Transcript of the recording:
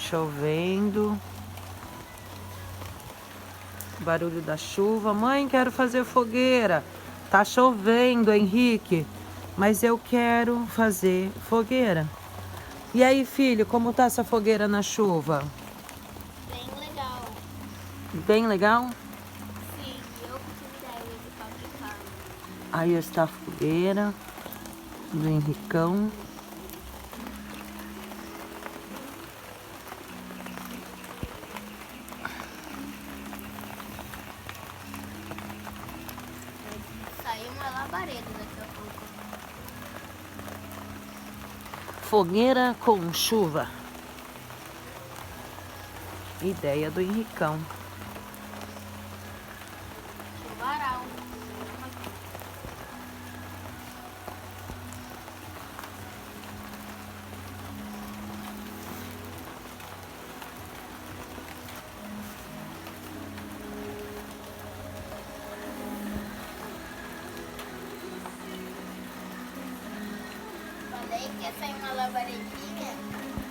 chovendo. Barulho da chuva. Mãe, quero fazer fogueira. Tá chovendo, Henrique. Mas eu quero fazer fogueira. E aí, filho, como tá essa fogueira na chuva? Bem legal. Bem legal? Sim, eu que tive ideia de fabricar. Aí está a fogueira do Henricão. Vai sair uma labareda daqui a pouco. Fogueira com chuva. Ideia do Henricão. Chuvaral. Falei que ia sair uma labaredinha.